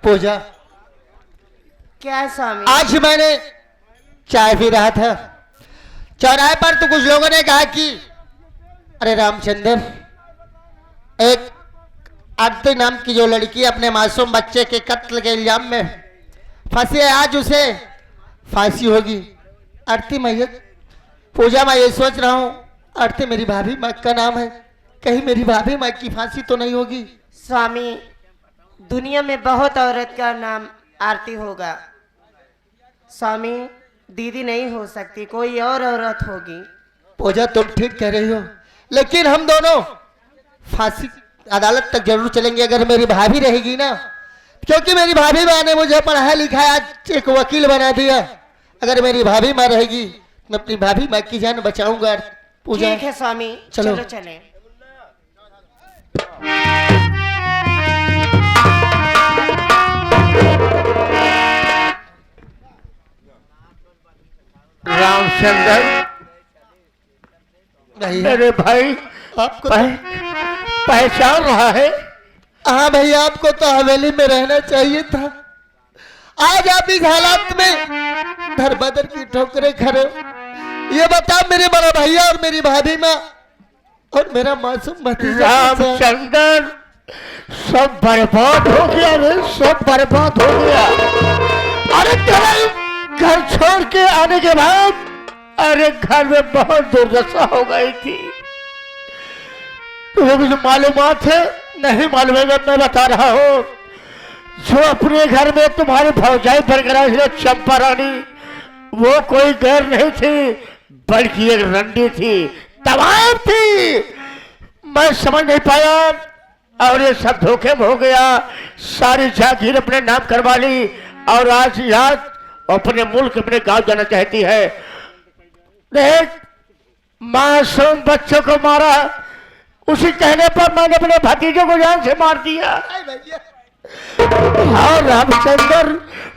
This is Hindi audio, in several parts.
पूजा, क्या स्वामी? आज मैंने चाय पी रहा था, चौराहे पर तो कुछ लोगों ने कहा कि अरे रामचंद्र, एक आरती नाम की जो लड़की अपने मासूम बच्चे के कत्ल के इल्जाम में फंसी है, आज उसे फांसी होगी। आरती मैं पूजा, मैं ये सोच रहा हूँ, आरती मेरी भाभी माँ का नाम है, कहीं मेरी भाभी माँ की फांसी तो नहीं होगी? स्वामी, दुनिया में बहुत औरत का नाम आरती होगा स्वामी, दीदी नहीं हो सकती, कोई और औरत होगी। पूजा तुम ठीक कह रही हो, लेकिन हम दोनों फांसी अदालत तक जरूर चलेंगे अगर मेरी भाभी रहेगी ना, क्योंकि मेरी भाभी माँ ने मुझे पढ़ाया लिखाया, आज एक वकील बना दिया। अगर मेरी भाभी माँ रहेगी मैं अपनी भाभी माँ की जान बचाऊंगा। पूजा ठीक है स्वामी, चलो चले। रामचंद्र, मेरे भाई आपको पहचान रहा है? हाँ भैया, आपको तो हवेली में रहना चाहिए था, आज आप इस हालात में धर बदर की ठोकरें खड़े। ये बताओ, मेरे बड़ा भैया और मेरी भाभी माँ और मेरा मासूम भतीजा। रामचंद्र, सब बर्बाद हो गया रे, सब बर्बाद हो गया। अरे तेरे घर छोड़ के आने के बाद अरे घर में बहुत दुर्दशा हो गई थी। तुम्हें कुछ मालूमात है? नहीं मालूम है, मैं बता रहा हूँ। जो अपने घर में तुम्हारी भौजाई बरकरार है चंपा रानी, वो कोई गैर नहीं थी, बल्कि एक रंडी थी, तमाम थी। मैं समझ नहीं पाया और ये सब धोखे में हो गया। सारी जागीर अपने नाम करवा ली और आज याद अपने मुल्क अपने गांव जाना चाहती है। देख, मासूम बच्चों को मारा, उसी कहने पर मैंने अपने भतीजों को जान से मार दिया। हाँ रामचंद्र,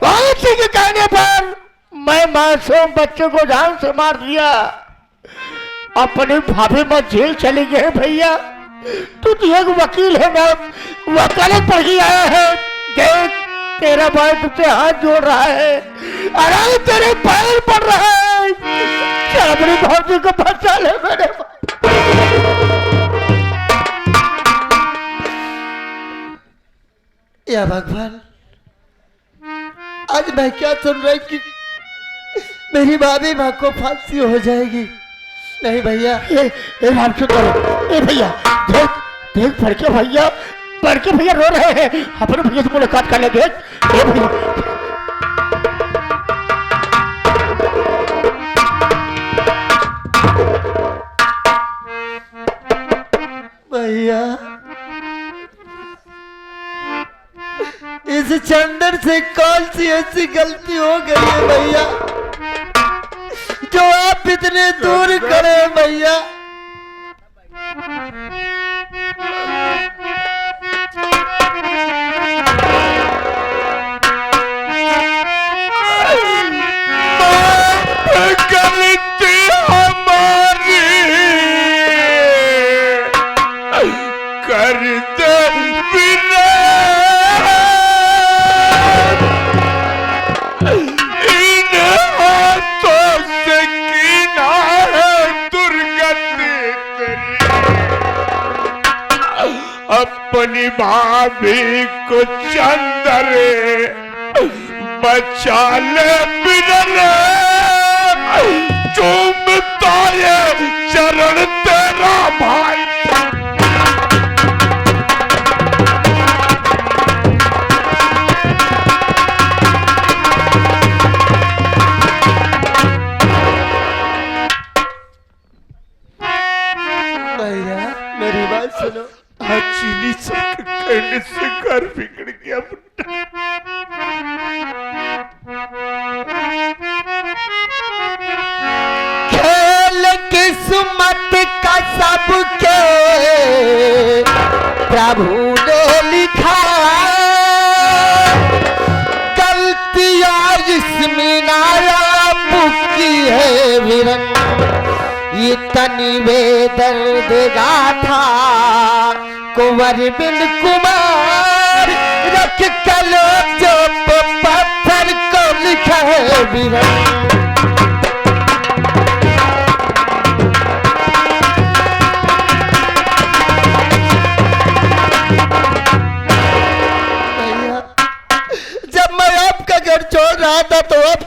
उसी के कहने पर मैं मासूम बच्चों को जान से मार दिया। अपनी भाभी में जेल चली गई। भैया तू तो एक वकील है ना, वकालत पढ़ के आया है। देख, तेरा भाई तुझसे हाथ जोड़ रहा है, अरे तेरे पैर पड़ रहा है, क्या अपनी भाभी को बचा ले मेरे या भगवान, आज मैं क्या सुन रहा कि मेरी भाभी माँ को फांसी हो जाएगी। नहीं भैया, रामचंद्र, भैया देख देख, पढ़ के भैया रो रहे हैं, अपने भैया से मुलाकात कर ले। देख भैया, इस चंदन से कौन सी ऐसी गलती हो गई है भैया, जो आप इतने दूर खड़े हैं भैया। गलती हमारी कर दे बिना, इन हाथों से कीना है दुर्गति तेरी। अपनी भाभी को चंदरे बचा ले बिना, चूमता ये चरण तेरा भाई। भैया मेरी बात सुनो, चीनी सब करने से घर बिगड़ गया बुड्ढा। खेल किस्मत का सबके प्रभु ने लिखा, गलतियां इसमें नायाब की है विरन, ये तनी वे दर्द गाथा कुंवर बिन कुमार रख कलो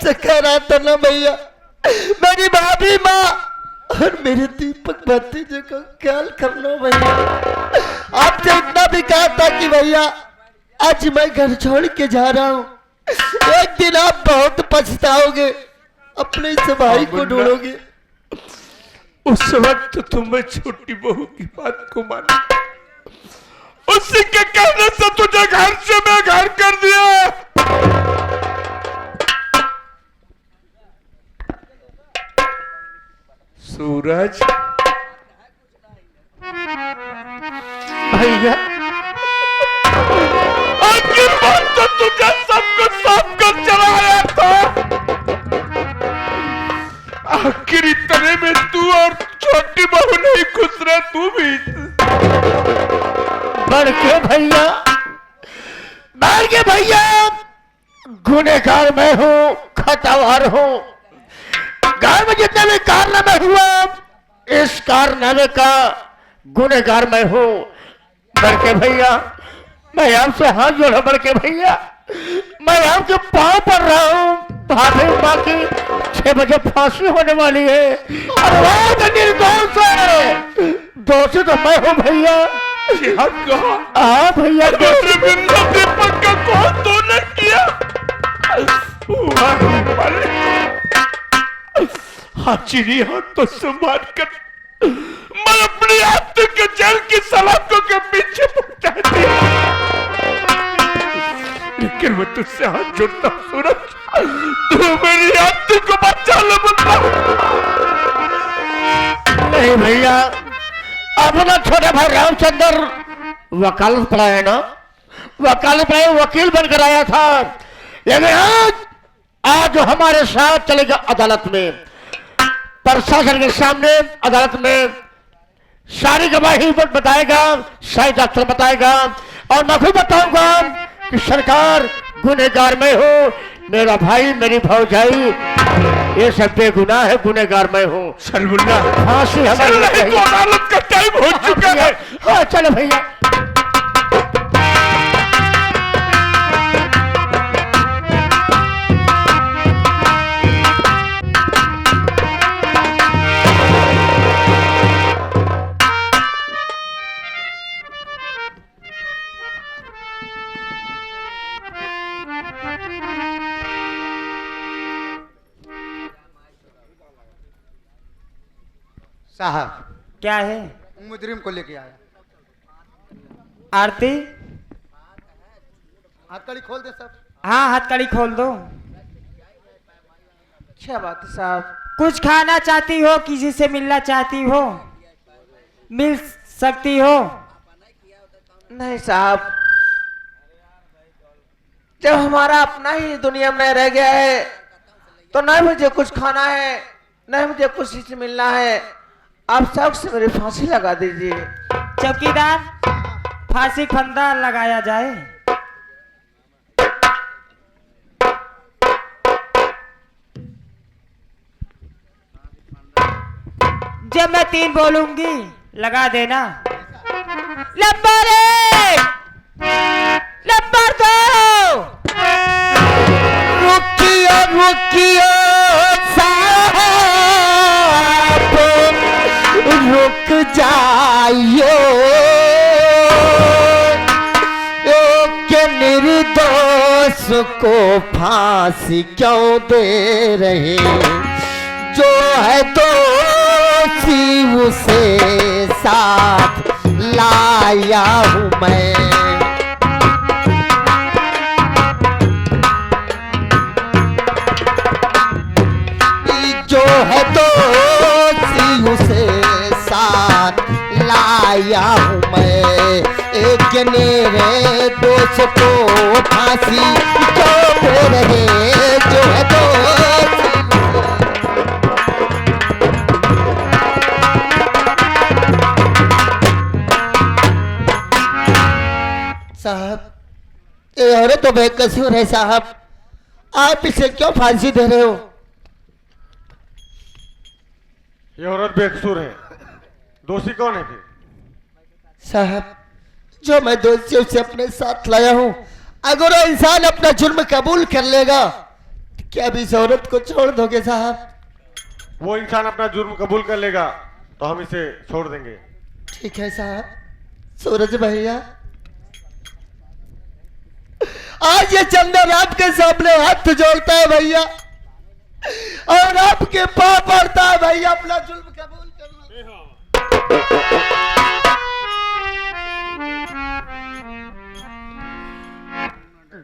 आपसे कह रहा था ना भैया, मेरी भाभी माँ और मेरे दीपक भतीजे का ख्याल करना भैया। आपसे इतना भी कहा था कि भैया आज मैं घर छोड़ के जा रहा हूँ, एक दिन आप बहुत पछताओगे, अपने इस भाई को ढूंढोगे। उस वक्त तुम्हें छोटी बहू की बात को माना, उसी के कहने से तुझे घर से मैं घर कर दिया। सूरज भैया आखिर बात तो तुझे सब कुछ साफ कर चलाया था, आखिर इतने में तू और छोटी बहू नहीं खुश रहे, तू भी बढ़ के भैया गुनहगार मैं हूँ, खतावार हूँ। गांव में जितने भी कारनामे हुआ, इस कारनामे का गुनहगार मैं हूँ। बढ़ के भैया मैं आपसे हाथ जोड़ा, बढ़ के भैया मैं आपके पाँव पड़ रहा हूँ। भाभी माँ की 6 बजे फांसी होने वाली है और वो तो निर्दोष है, दोषी तो मैं हूँ भैया। हाँ भैया, दीपक का कौन तूने किया? हाजिरी हाथों से मारकर मैं अपनी आत्मा के जेल की सलाखों के पीछे पहुंचा दिया, लेकिन मैं तुझसे हाथ जोड़ता हूं सूरज, तू मेरी आत्मा को बचा ले। नहीं भैया, अपना छोटा भाई रामचंद्र वकालत पढ़ाया ना, वकालत पढ़ाया, वकील बनकर आया था, लेकिन आज हमारे साथ चलेगा अदालत में, प्रशासन के सामने अदालत में सारी गवाही बताएगा, शाही डॉक्टर बताएगा और मैं खुद बताऊंगा कि सरकार गुनहगार मैं हूँ, मेरा भाई मेरी भौजाई ये सब बेगुनाह है, गुनहगार मैं हूँ। सलमुल्ला फांसी हमारी अदालत का टाइम हो चुका है। हाँ चलो भैया। साहब क्या है? मुजरिम को लेके आया। आरती, हथकड़ी खोल दे सब। हाँ हथकड़ी खोल दो। क्या बात है साहब? कुछ खाना चाहती हो, किसी से मिलना चाहती हो, मिल सकती हो। नहीं साहब, जब हमारा अपना ही दुनिया में रह गया है तो न मुझे कुछ खाना है, न मुझे किसी से मिलना है। आप सब से मेरी फांसी लगा दीजिए। चौकीदार, फांसी फंदा लगाया जाए। जब मैं 3 बोलूंगी लगा देना। Number 1, number 2। रुकियो रुकियो साहब, रुक जाइयो, के निर्दोष को फांसी क्यों दे रहे, जो है दोषी उसे साथ लाया हूँ मैं। जो है दोषी उसे साथ लाया हूँ मैं, एक मेरे दोस्त को फांसी क्यों दे रहे, जो है दोषी। साहब ये औरत तो बेकसूर है साहब, आप इसे क्यों फांसी दे रहे हो? ये औरत बेकसूर है, दोषी कौन है फिर? साहब जो मैं दोषी उसे अपने साथ लाया हूं, अगर वो इंसान अपना जुर्म कबूल कर लेगा तो क्या अभी इस औरत को छोड़ दोगे साहब? वो इंसान अपना जुर्म कबूल कर लेगा तो हम इसे छोड़ देंगे। ठीक है साहब। सूरज भैया, आज ये चंदन आपके सामने हाथ जोड़ता है भैया, और आपके पाँव पड़ता है भैया, अपना जुल्म कबूल करना।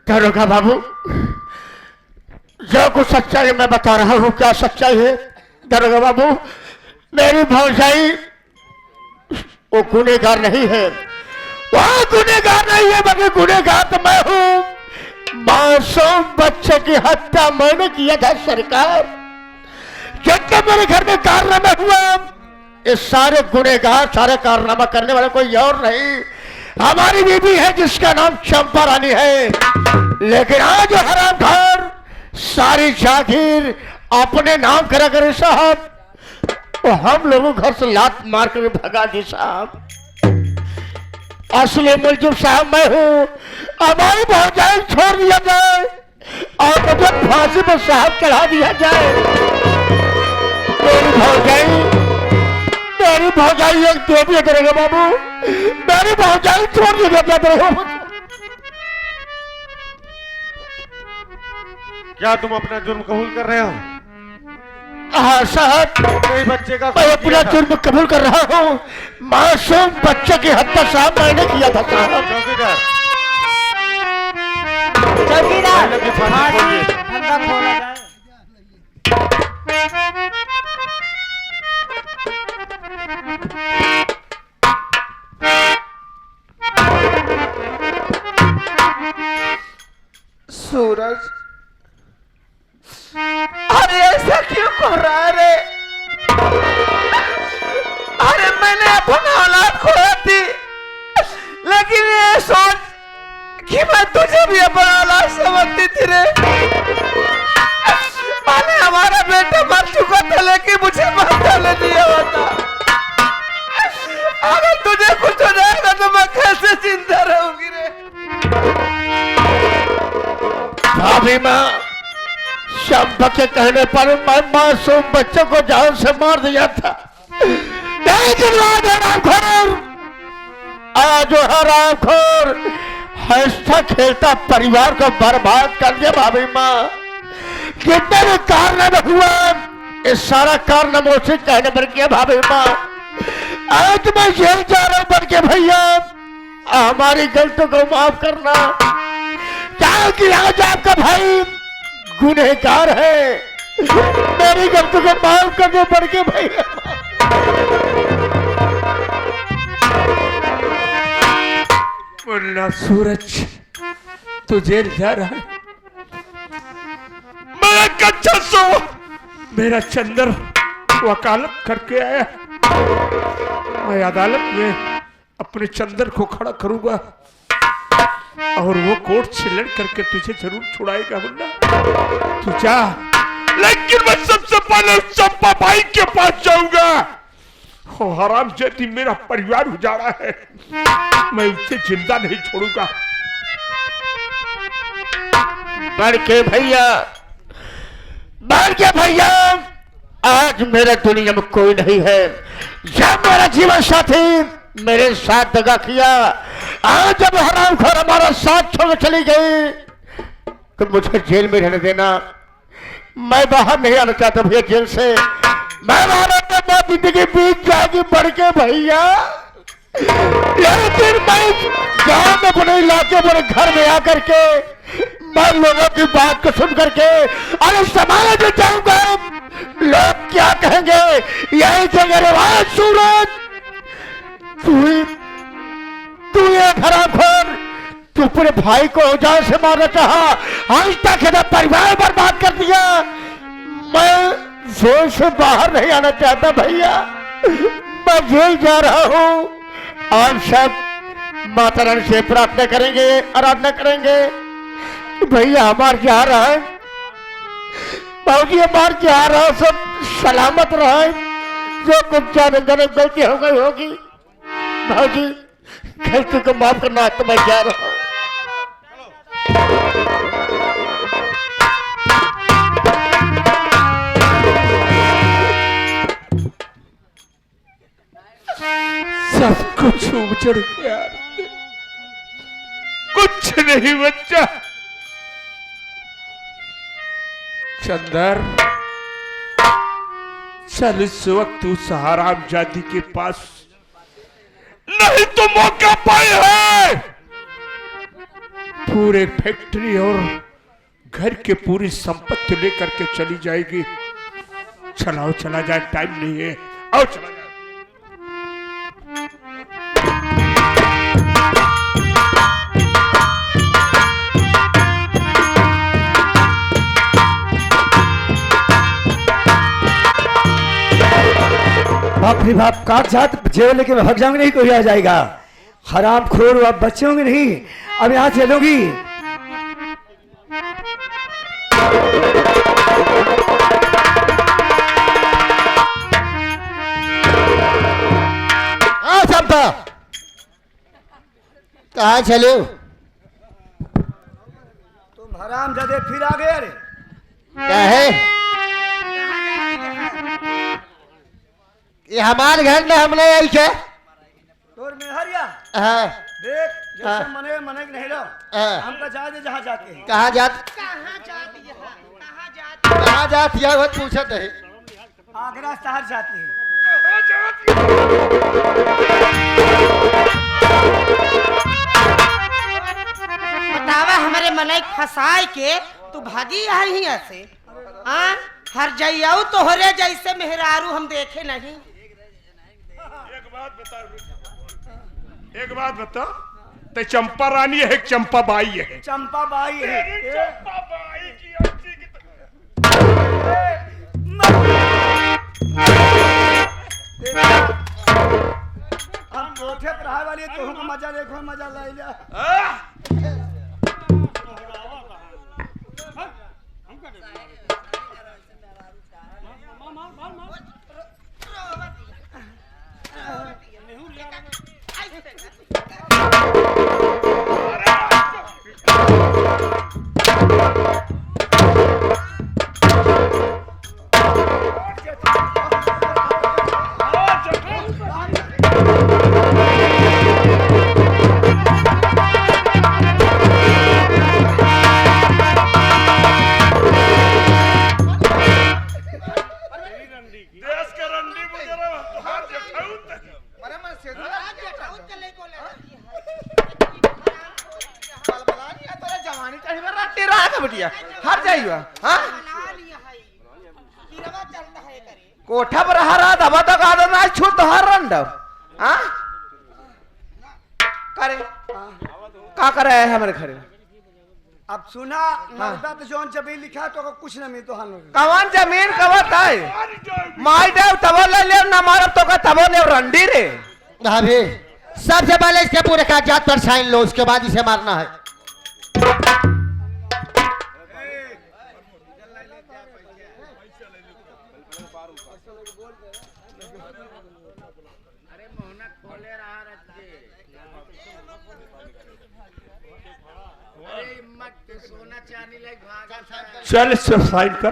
दरोगा बाबू, जो कुछ सच्चाई मैं बता रहा हूँ क्या सच्चाई है? दरोगा बाबू, मेरी भौजाई वो गुनहगार नहीं है, वह गुनहगार नहीं है, बल्कि गुनहगार तो मैं हूँ। मासूम बच्चे की हत्या मैंने किया था सरकार। जितने मेरे घर में कारनामा हुआ, ये सारे गुनहगार, सारे कारनामा करने वाले कोई और नहीं, हमारी बीबी है जिसका नाम चंपा रानी है। लेकिन आज हरामखोर सारी जागीर अपने नाम करा करे साहब, तो हम लोगों घर से लात मार कर भगा दी साहब। असली मुलजिम साहब मैं हूँ। हमारी भौजाई छोड़ दिया जाए और मुझे फांसी पर साहब चढ़ा दिया जाए। मेरी भौजाई एक देवी करेगा बाबू, मेरी भौजाई छोड़ दिया जाए। क्या तुम अपना जुर्म कबूल कर रहे हो? हाँ साहब, मेरे बच्चे का मैं अपना जुर्म कबूल कर रहा हूँ। मासूम बच्चे की हत्या साहब मैंने किया था साहब। चौकीदार, चौकीदार, पहले की फांसी खोलिए। धंधा खोला जाए। सूरज, अरे ऐसा क्यों कर रहा है रे? अरे मैंने अपना औलाद खोया थी, लेकिन ये सोच कि मैं तुझे भी अपना औलाद समझती थी रे। मैंने हमारा बेटा मर चुका था, लेकिन मुझे मारता नहीं होता। अगर तुझे कुछ हो जाएगा तो मैं कैसे जिंदा रहूंगी रे? भाभी माँ, शंभा के कहने पर मैं मासूम बच्चे को जान से मार दिया था, लेकिन आज हरामखोर हंसता खेलता परिवार को बर्बाद कर दिया। भाभी माँ, कितने भी कारनामा हुआ, ये सारा कारनामा उसे कहने पर किया। भाभी माँ, आज मैं जेल जा रहा हूं बन के, भैया हमारी गलतियों को माफ करना, क्योंकि आज आपका भाई गुनहगार है। मेरी गलती को माफ करने पड़ के भैया। मुन्ना सूरज, तू जेल जा रहा है। मैं कच्चा सो, मेरा चंदर वकालत करके आया। मैं अदालत में अपने चंदर को खड़ा करूंगा और वो कोर्ट से लड़ करके तुझे जरूर छुड़ाएगा मुन्ना, तू जा। लेकिन मैं सबसे पहले चंपा भाई के पास जाऊंगा। वो हरामजादी मेरा परिवार उजाड़ा है, मैं उसे जिंदा नहीं छोड़ूंगा। बढ़ के भैया, बढ़ के भैया, आज मेरे दुनिया में कोई नहीं है। जब मेरा जीवन साथी मेरे साथ दगा किया, आज जब हरामखोर हमारा साथ छोड़ चली गई, तो मुझे जेल में रहने देना। मैं बाहर नहीं आना चाहता भैया जेल से। मैं जिंदगी बीत जाएगी बढ़ के भैया, लेकिन मैं गांव में बने इलाके बड़े घर में आकर के मैं लोगों की बात को सुन करके अरे समाज में जाऊंगा। लोग क्या कहेंगे, यही जगह रिवाज सूरज, तू ये हरामखोर, तू पूरे भाई को औजार से मारना चाहा, आज तक है परिवार बर्बाद कर दिया। मैं जेल से बाहर नहीं आना चाहता भैया, मैं जेल जा रहा हूँ। और सब माता रानी से प्रार्थना करेंगे, आराधना करेंगे कि भैया हमार जा रहा है, बाबूजी हमार जा रहा है, सब सलामत रहे। जो कुछ जाने गलती हो गई होगी, भाजी गलती को माफ करना, तो मैं जा रहा हूँ। कुछ उजड़ गया, कुछ नहीं बच्चा। चंदर, चल इस वक्त उस हरामजादी के पास, नहीं तो मौका पाए है पूरे फैक्ट्री और घर के पूरी संपत्ति लेकर के चली जाएगी। चलाओ, चला जाए, टाइम नहीं है, आओ चला जाए। बाप रे बाप, कागजात जेल लेके भाग जाऊंगी, नहीं कोई आ जाएगा। हराम खोर, अब बच्चे होंगे नहीं, अब यहाँ चलोगी। हाँ चंपा, कहाँ चले? तुम हराम जादे फिर आ गए। अरे क्या है ये? हमारे घर में हमने यही है। तोर में हरिया हाँ, देख, जैसे हाँ। मने मने नहीं रहो, हाँ। हमका जा दे जहाँ जाते हैं। कहाँ जात कहाँ जात यह बहुत पूछत है। आगरा शहर जाते हैं। बतावा हमारे मलाइक फसाए के तू भागी आई ही ऐसे। हाँ, हर जाइयाऊ तो हो रे जैसे मेहरारू हम देखे नहीं। एक बात बता, ते चंपा रानी है, एक चंपा बाई है। चंपा बाई है। चंपा बाई की अर्जी की हम कोठे पर रहा वाली तो हमको मजा देखो, मजा लाई जा। हर जाइयो। हाँ, कोठा पर हरा दबा तो का ना छूट हर रंड। हाँ, करे का करे है हमारे घरे। अब सुना, मरदा तो जोन जमीन लिखा तो कुछ न मिल तो हम लोग। कवन जमीन कवत है माई देव तब ले ले ना मारब तो का तब ने रंडी रे। भाभी, सबसे पहले इसके पूरे कागजात पर साइन लो, उसके बाद इसे मारना है। चल इससे साइन कर।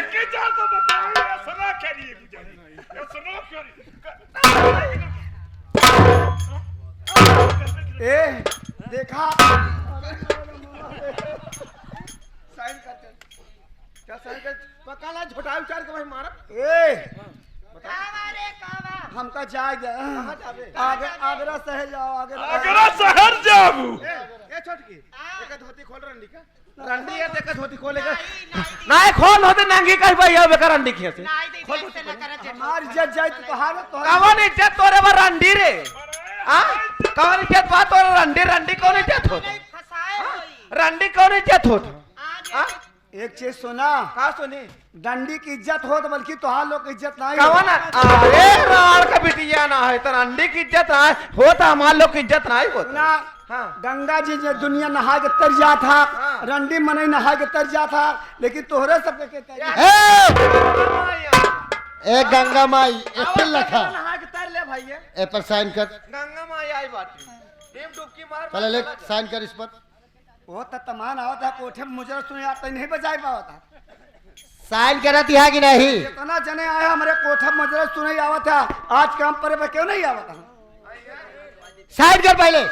के जा तो बताओ, ये सुना क्या नहीं गुजारी, ये सुनो क्यों नहीं? ए देखा, साइन करते क्या साइन कर पकाला झोटा उचार के भाई मारब। ए कावा रे कावा। हमका जाए आगे आगरा शहर जाओ। आगरा शहर जाबू। ए छोटकी एक धोती खोल रंडी का रंडी है, देख धोती खोलेगा ना खोल होते नंगी कह भाई अब कर रंडी खेसे हमारी इज्जत जाए तो हार तो कवन इज्जत तोरे पर रंडी रे। हां, कवन इज्जत बा तोरे रंडी, रंडी कौन इज्जत होत? रंडी कौन इज्जत होत? हां, एक चीज सुना, का सुनी? डंडी की इज्जत हो तो बल्कि तुहार लोग की इज्जत नहीं कवन अरे राड़ का बिटिया ना है तो रंडी की इज्जत ना हो तो हमार लोग की इज्जत नहीं होत। ना। हाँ, गंगा जी जो दुनिया नहा के तर जा था, रंडी मनई नहा के तर जा था, लेकिन तोहरे सबके के तर ए गंगा माई, ए पे लिखा, नहा के तर ले भाई ए पर साइन कर। गंगा माई आई बाटी टीम डुबकी मार पहले ले साइन कर इस पर। वो तो तमान आवत है कोठे में, मुझे सुने आता नहीं बजाई पावत है। साइन करत यहाँ की नहीं? इतना जने आया हमारे कोठा मजरस तू नहीं आवा था, आज काम पर क्यों नहीं आवा था? साइन कर पहले।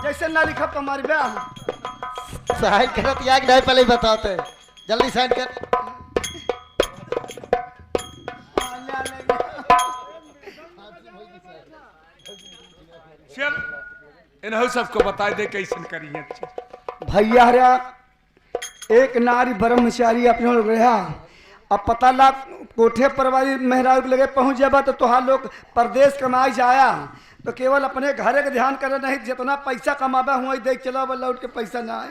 जैसे ना लिखा हमारी ब्याह साइन करत यहाँ की नहीं पहले ही बताते, जल्दी साइन कर। चल इन्हों सबको बता दे कैसे करिए। भैया हरा एक नारी ब्रह्मचारी अपने लोग रहा, अब पता लग कोठे पर वाली मेहरारू के लगे पहुंच जाबा तो तुहार लोग परदेश कमाई जाया तो केवल अपने घरे के ध्यान करे, नहीं जितना पैसा कमाबा हुआ देख चला लौट के पैसा ना आए।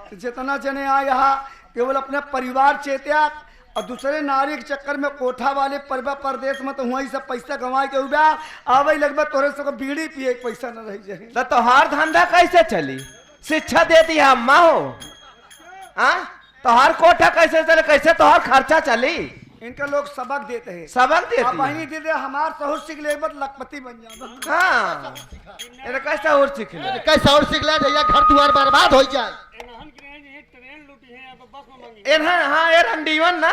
तो जितना जने आए यहाँ केवल अपने परिवार चेत्या और दूसरे नारी के चक्कर में कोठा वाले परदेश में तो वही सब पैसा कमाए के उबा आवे लगभग तोरे सबको बीड़ी पिए पैसा न रह जाए। तो तोहार धंधा कैसे चली? शिक्षा देती है अम्मा हो, हाँ? तोहार कोठा कैसे चले, कैसे तोहार खर्चा चली? इनका लोग सबक देते हैं, सबक देती अब वही दे दे हमार सहूर सीख ले लखपति बन जाता। हाँ इन्हें कैसे और सीख ले? कैसा और सीख ले भैया, घर द्वार बर्बाद हो जाए। हाँ ये रंडीवन ना,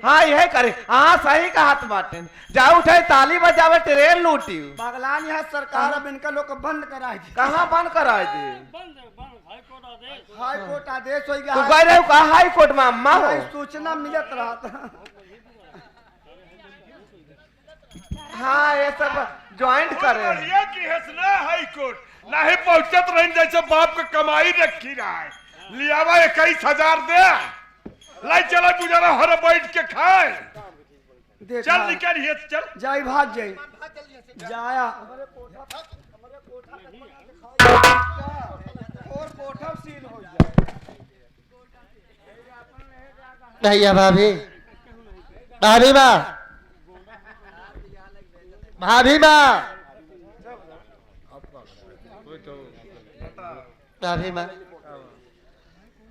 हाँ यह करे, हाँ सही का हाथ बाटे, जाओ उठे ताली बजावे ट्रेन लूटी। बगलान यहाँ सरकार अब इनका लोग बंद कराए दी। कहाँ बंद कराए दी? हाई कोर्ट आदेश हो गया। तू कह रहे हो कहा हाई कोर्ट में अम्मा हो? सूचना मिलत रहा था। हाँ ये सब ज्वाइंट करे। ये की है ना हाई कोर्ट ना ही पहुंचत रही जैसे बाप का कमाई रखी रहा है, लियावा 21,000 दे लाई चला गुजारा हर बैठ के खाए। चल निकल ये चल जाई भाग जाई जाया और कोठा सील हो जाए। भैया भाभी, भाभी माँ, भाभी माँ, भाभी माँ,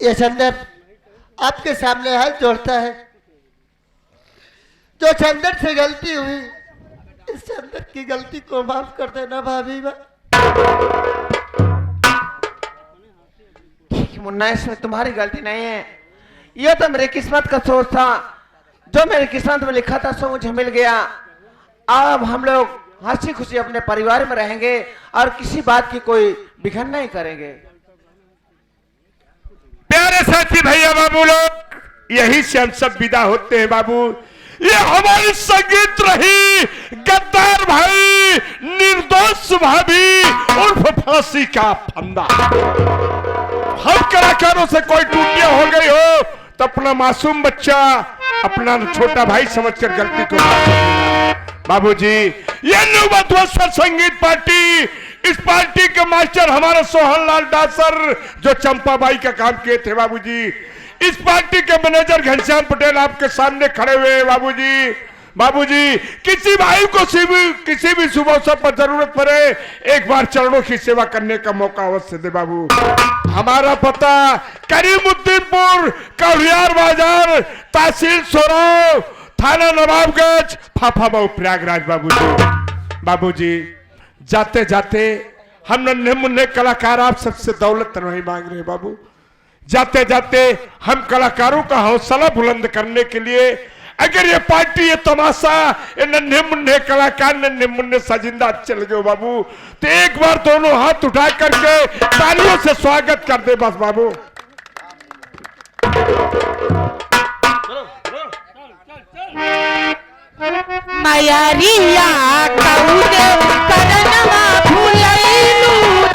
ये चंदन आपके सामने हाथ जोड़ता है। जो चंदन से गलती हुई, इस चंदन की गलती को माफ कर देना भाभी माँ। ठीक मुन्ना, इसमें तुम्हारी गलती नहीं है, ये तो मेरी किस्मत का सोच था, जो मेरी किस्मत में लिखा था सो मुझे मिल गया। अब हम लोग हंसी खुशी अपने परिवार में रहेंगे और किसी बात की कोई बिघन नहीं करेंगे। प्यारे साथी भैया बाबू लोग, यही से हम सब विदा होते हैं बाबू। ये हमारी संगीत रही गद्दार भाई निर्दोष भाभी उर्फ फांसी का फंदा। हम कलाकारों से कोई टूटियां हो गई हो तो अपना मासूम बच्चा, अपना छोटा भाई समझकर गलती को बाबूजी। ये न्यू संगीत पार्टी, इस पार्टी के मास्टर हमारे सोहन लाल डासर जो चंपाबाई का काम किए थे बाबूजी। इस पार्टी के मैनेजर घनश्याम पटेल आपके सामने खड़े हुए हैं बाबूजी। बाबूजी किसी भाई को किसी भी शुभ अवसर पर जरूरत पड़े एक बार चरणों की सेवा करने का मौका अवश्य दे बाबू। हमारा पता करीमुद्दीनपुर, कौड़ियार बाजार, तहसील सोराव, थाना नवाबगंज, फाफाबाऊ प्रयागराज बाबूजी। बाबूजी जाते जाते हम नन्हे मुन्ने कलाकार आप सबसे दौलत नहीं मांग रहे बाबू। जाते जाते हम कलाकारों का हौसला बुलंद करने के लिए अगर ये पार्टी, ये तमाशा, ये नन्हे मुन्ने कलाकार, नन्हे मुन्ने साजिंदा चल गए बाबू, तो एक बार दोनों हाथ उठा करके तालियों से स्वागत कर दे बस बाबू। मायारिया कौन करना